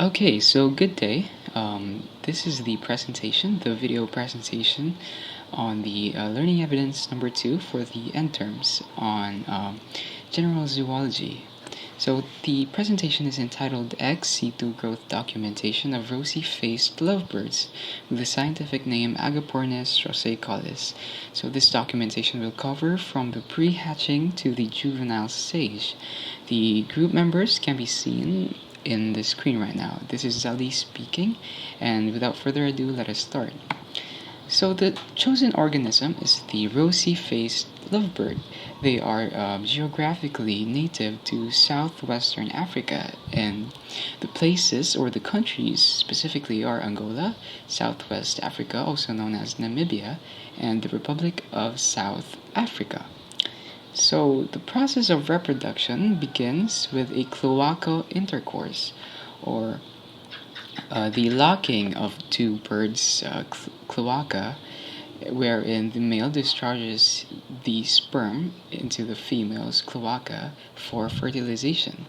Okay, so good day. This is the presentation, the video presentation on the learning evidence number 2 for the end terms on general zoology. So the presentation is entitled Ex situ growth documentation of rosy-faced lovebirds with the scientific name Agapornis roseicollis. So this documentation will cover from the pre-hatching to the juvenile stage. The group members can be seen in the screen right now. This is Zali speaking, and without further ado, let us start. So the chosen organism is the rosy-faced lovebird. They are geographically native to southwestern Africa, and the places or the countries specifically are Angola, Southwest Africa, also known as Namibia, and the Republic of South Africa. So the process of reproduction begins with a cloacal intercourse, or the locking of two birds' cloaca, wherein the male discharges the sperm into the female's cloaca for fertilization.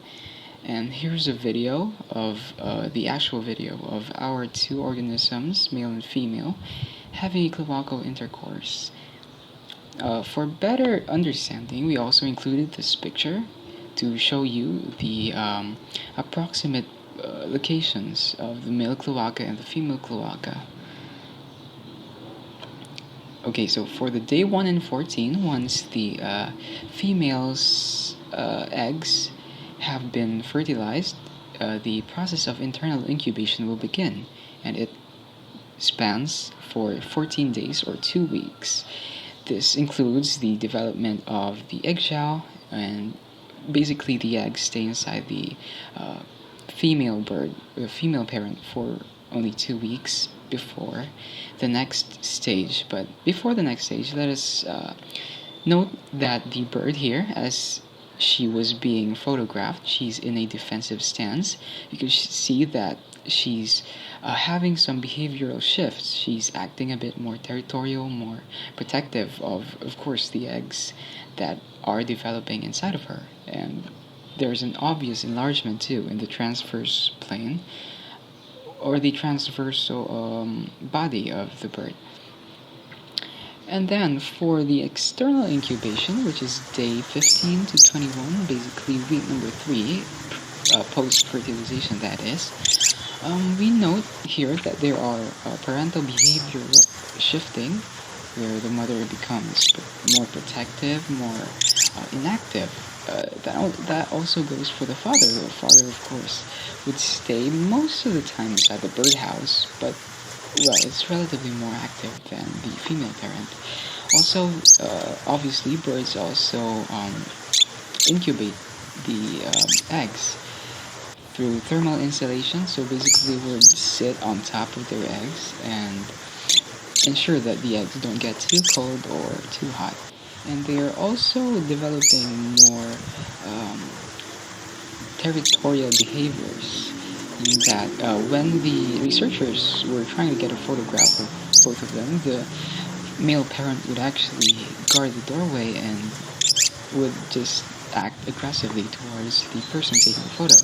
And here's a video of the actual video of our two organisms, male and female, having a cloacal intercourse. For better understanding, we also included this picture to show you the approximate locations of the male cloaca and the female cloaca. Okay, so for the day 1 and 14, once the female's eggs have been fertilized, the process of internal incubation will begin, and it spans for 14 days or 2 weeks. This includes the development of the eggshell, and basically the eggs stay inside the female parent for only 2 weeks before the next stage. But before the next stage, let us note that the bird here, as she was being photographed, she's in a defensive stance. You can see that she's having some behavioral shifts. She's acting a bit more territorial, more protective of course, the eggs that are developing inside of her. And there's an obvious enlargement too in the transverse plane or the transversal body of the bird. And then for the external incubation, which is day 15 to 21, basically week number 3, post-fertilization that is, we note here that there are parental behavioral shifting, where the mother becomes more protective, more inactive. That also goes for the father. The father, of course, would stay most of the time inside the birdhouse, but well, it's relatively more active than the female parent. Also, obviously, birds also incubate the eggs through thermal insulation. So basically, they would sit on top of their eggs and ensure that the eggs don't get too cold or too hot. And they are also developing more territorial behaviors. In that when the researchers were trying to get a photograph of both of them, the male parent would actually guard the doorway and would just act aggressively towards the person taking the photo.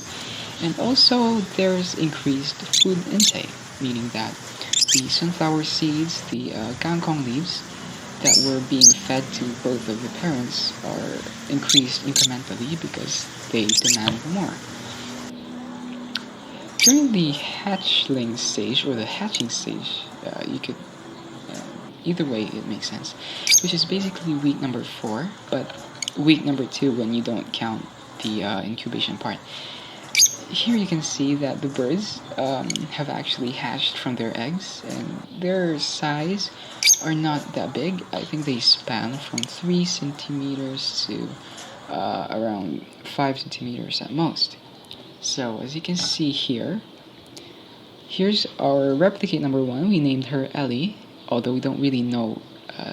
And also, there's increased food intake, meaning that the sunflower seeds, the kangkong leaves that were being fed to both of the parents are increased incrementally because they demand more. During the hatchling stage or the hatching stage, you could either way it makes sense, which is basically week number 4, but week number 2 when you don't count the incubation part. Here you can see that the birds have actually hatched from their eggs, and their size are not that big. I think they span from 3 centimeters to around 5 centimeters at most. So as you can see here, here's our replicate number 1. We named her Ellie, although we don't really know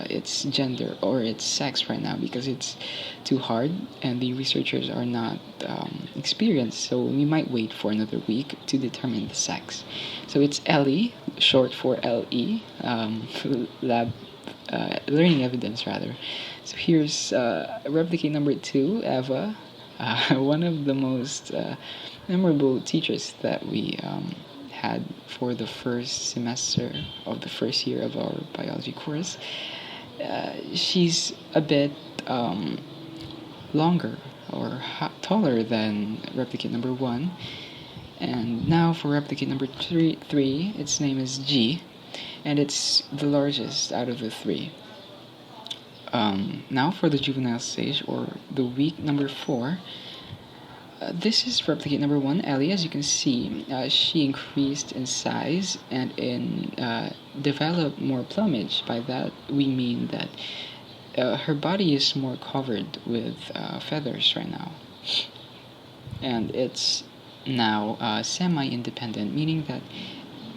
its gender or its sex right now because it's too hard and the researchers are not experienced, so we might wait for another week to determine the sex. So it's Ellie, short for LE, lab learning evidence rather. So here's replicate number 2, Eva, one of the most memorable teachers that we had for the first semester of the first year of our biology course. She's a bit longer or taller than replicate number 1. And now for replicate number three, its name is G, and it's the largest out of the 3. Now for the juvenile stage, or the week number 4, this is replicate number 1, Ellie. As you can see, she increased in size and developed more plumage. By that we mean that her body is more covered with feathers right now, and it's now semi-independent, meaning that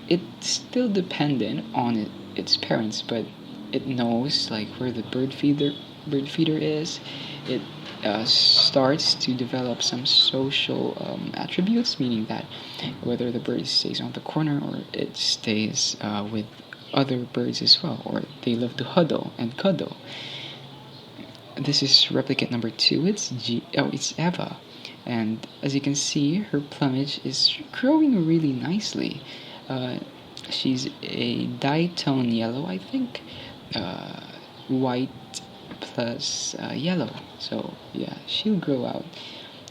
it's still dependent on its parents, but it knows like where the bird feeder is. It starts to develop some social attributes, meaning that whether the bird stays on the corner or it stays with other birds as well, or they love to huddle and cuddle. This is replicate number 2. It's Eva, and as you can see, her plumage is growing really nicely. She's a dye-tone yellow, I think, white plus yellow. So yeah, she'll grow out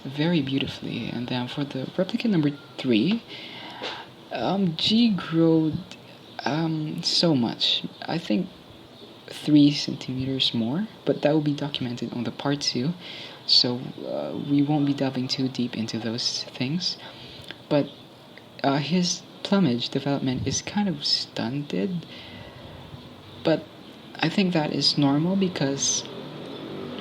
very beautifully. And then for the replicate number 3, G growed so much. I think 3 centimeters more, but that will be documented on the part 2. So we won't be delving too deep into those things. But his plumage development is kind of stunted, but I think that is normal because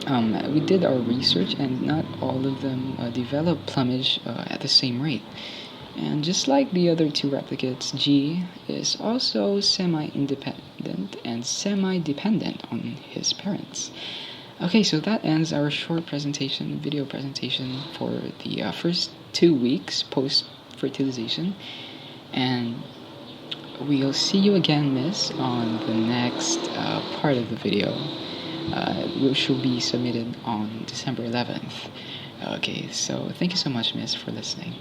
we did our research and not all of them develop plumage at the same rate. And just like the other 2 replicates, G is also semi-independent and semi-dependent on his parents. Okay, so that ends our short video presentation for the first 2 weeks post-fertilization. And we'll see you again, Miss, on the next part of the video, which will be submitted on December 11th. Okay, so thank you so much, Miss, for listening.